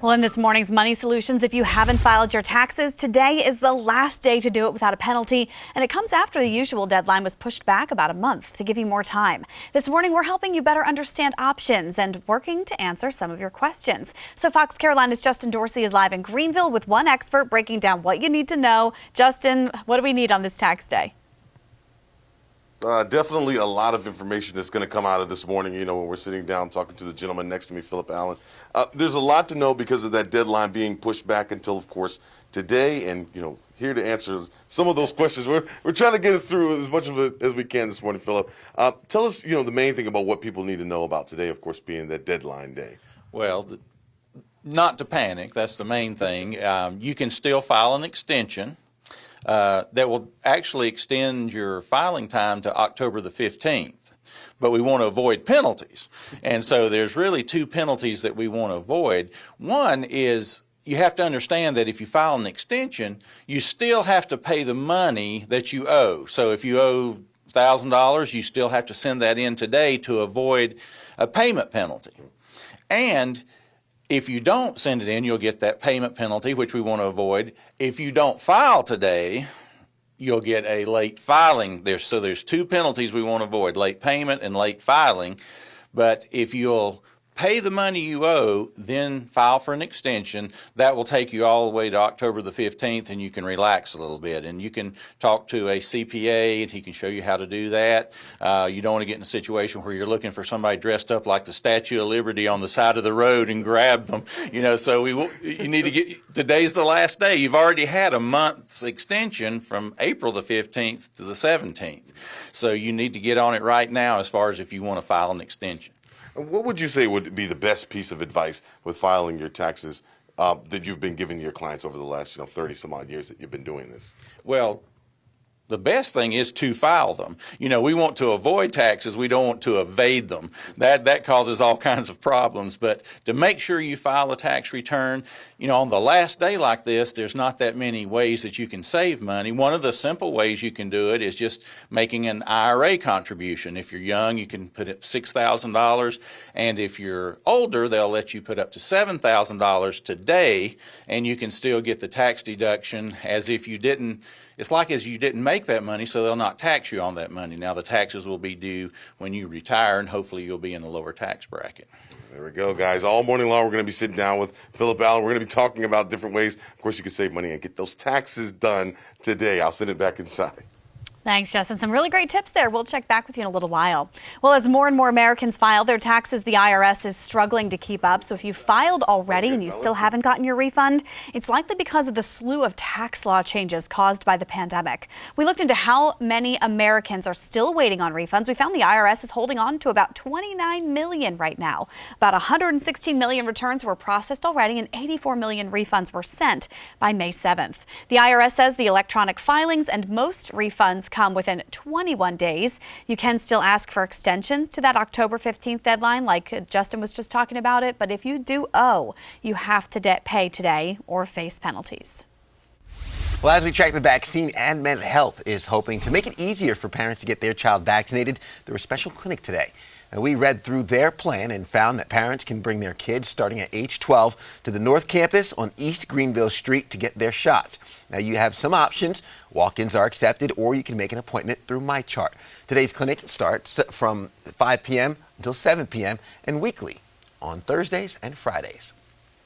Well, in this morning's Money Solutions, if you haven't filed your taxes, today is the last day to do it without a penalty, and it comes after the usual deadline was pushed back about a month to give you more time. This morning, we're helping you better understand options and working to answer some of your questions. So Fox Carolina's Justin Dorsey is live in Greenville with one expert breaking down what you need to know. Justin, what do we need on this tax day? Definitely a lot of information that's going to come out of this morning, when we're sitting down talking to the gentleman next to me, Philip Allen. There's a lot to know because of that deadline being pushed back until, of course, today. And, here to answer some of those questions. We're trying to get us through as much of it as we can this morning, Philip. Tell us, the main thing about what people need to know about today, of course, being that deadline day. Well, not to panic. That's the main thing. You can still file an extension. That will actually extend your filing time to October the 15th. But we want to avoid penalties. And so there's really two penalties that we want to avoid. One is you have to understand that if you file an extension, you still have to pay the money that you owe. So if you owe $1,000, you still have to send that in today to avoid a payment penalty. And if you don't send it in, you'll get that payment penalty, which we want to avoid. If you don't file today, you'll get a late filing. So there's two penalties we want to avoid, late payment and late filing. But if you'll pay the money you owe, then file for an extension, that will take you all the way to October the 15th, and you can relax a little bit. And you can talk to a CPA, and he can show you how to do that. You don't want to get in a situation where you're looking for somebody dressed up like the Statue of Liberty on the side of the road and grab them. So you need to get, today's the last day. You've already had a month's extension from April the 15th to the 17th. So you need to get on it right now as far as if you want to file an extension. What would you say would be the best piece of advice with filing your taxes that you've been giving to your clients over the last 30 some odd years that you've been doing this? Well, the best thing is to file them. We want to avoid taxes. We don't want to evade them. That causes all kinds of problems. But to make sure you file a tax return, on the last day like this, there's not that many ways that you can save money. One of the simple ways you can do it is just making an IRA contribution. If you're young, you can put up $6,000. And if you're older, they'll let you put up to $7,000 today, and you can still get the tax deduction as if you didn't. It's like as you didn't make that money, so they'll not tax you on that money. Now, the taxes will be due when you retire, and hopefully you'll be in a lower tax bracket. There we go, guys. All morning long, we're going to be sitting down with Philip Allen. We're going to be talking about different ways, of course, you can save money and get those taxes done today. I'll send it back inside. Thanks, Justin. Some really great tips there. We'll check back with you in a little while. Well, as more and more Americans file their taxes, the IRS is struggling to keep up. So if you filed already and you still haven't gotten your refund, it's likely because of the slew of tax law changes caused by the pandemic. We looked into how many Americans are still waiting on refunds. We found the IRS is holding on to about 29 million right now. About 116 million returns were processed already, and 84 million refunds were sent by May 7th. The IRS says the electronic filings and most refunds come within 21 days. You can still ask for extensions to that October 15th deadline, like Justin was just talking about it. But if you do owe, you have to pay today or face penalties. Well, as we track the vaccine, and Mental Health is hoping to make it easier for parents to get their child vaccinated through a special clinic today. And we read through their plan and found that parents can bring their kids starting at age 12 to the North Campus on East Greenville Street to get their shots. Now, you have some options. Walk-ins are accepted, or you can make an appointment through MyChart. Today's clinic starts from 5 p.m. until 7 p.m. and weekly on Thursdays and Fridays.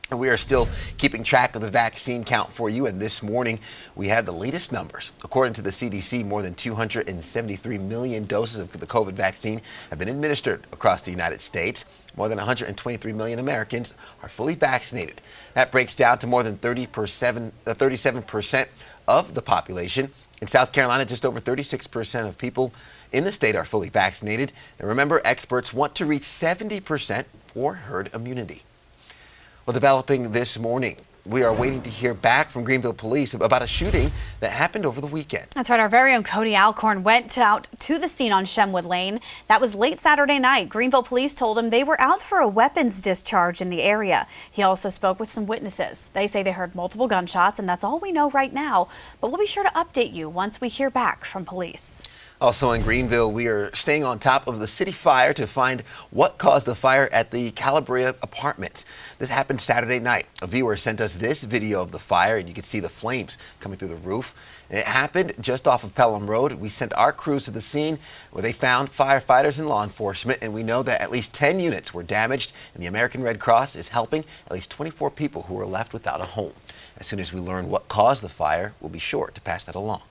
And we are still keeping track of the vaccine count for you, and this morning we have the latest numbers. According to the CDC, more than 273 million doses of the COVID vaccine have been administered across the United States. More than 123 million Americans are fully vaccinated. That breaks down to more than 37% of the population. In South Carolina, just over 36% of people in the state are fully vaccinated. And remember, experts want to reach 70% for herd immunity. Well, developing this morning, we are waiting to hear back from Greenville Police about a shooting that happened over the weekend. That's right. Our very own Cody Alcorn went out to the scene on Shenwood Lane. That was late Saturday night. Greenville Police told him they were out for a weapons discharge in the area. He also spoke with some witnesses. They say they heard multiple gunshots, and that's all we know right now. But we'll be sure to update you once we hear back from police. Also in Greenville, we are staying on top of the city fire to find what caused the fire at the Calabria Apartments. This happened Saturday night. A viewer sent us this video of the fire, and you can see the flames coming through the roof. And it happened just off of Pelham Road. We sent our crews to the scene where they found firefighters and law enforcement, and we know that at least 10 units were damaged, and the American Red Cross is helping at least 24 people who were left without a home. As soon as we learn what caused the fire, we'll be sure to pass that along.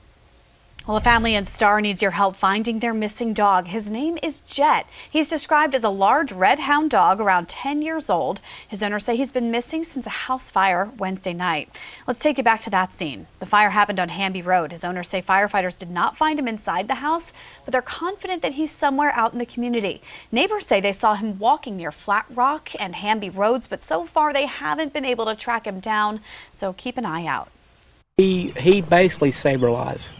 Well, a family in Star needs your help finding their missing dog. His name is Jett. He's described as a large red hound dog around 10 years old. His owners say he's been missing since a house fire Wednesday night. Let's take you back to that scene. The fire happened on Hamby Road. His owners say firefighters did not find him inside the house, but they're confident that he's somewhere out in the community. Neighbors say they saw him walking near Flat Rock and Hamby Roads, but so far they haven't been able to track him down, so keep an eye out. He basically saber-lies.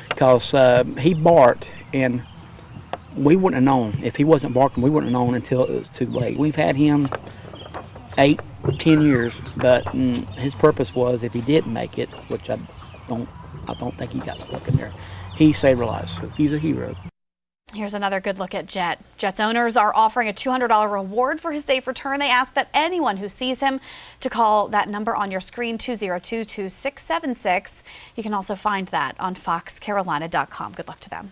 Because he barked, and we wouldn't have known. If he wasn't barking, we wouldn't have known until it was too late. We've had him 8, 10 years, but his purpose was if he didn't make it, which I don't think he got stuck in there, he saber-lies. He's a hero. Here's another good look at Jett. Jett's owners are offering a $200 reward for his safe return. They ask that anyone who sees him to call that number on your screen, 202-2676. You can also find that on foxcarolina.com. Good luck to them.